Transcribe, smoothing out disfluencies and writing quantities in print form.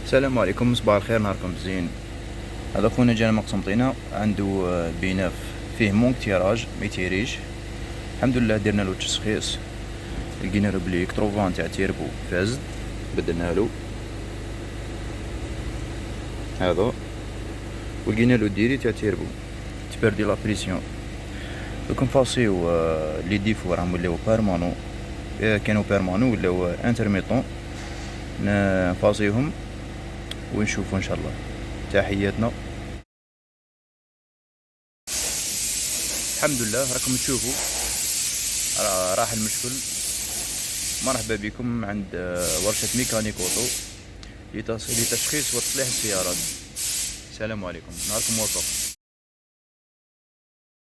السلام عليكم، صباح الخير، نهاركم زين. هذا خونا جانا من قسنطينة، عنده بيناف فيه مونك تيراج ما يتيريش. الحمد لله درنا له تشخيص، لقينا له بلي كتروفان تاع تيربو فاسد، بدلنا له هذا، ولقينا له ديري تاع تيربو تبردي لا بريسيون. دوك نفاصيو لي ديفو راهم ولاو بيرمانون، كانوا بيرمانون ولاو انترميتون، نفاصيهم ونشوفو ان شاء الله. تحياتنا. الحمد لله راكم تشوفوا راح المشكل. مرحبا بكم عند ورشة ميكانيك اوتو لتشخيص وتصليح السيارات. السلام عليكم، نهاركم موفق.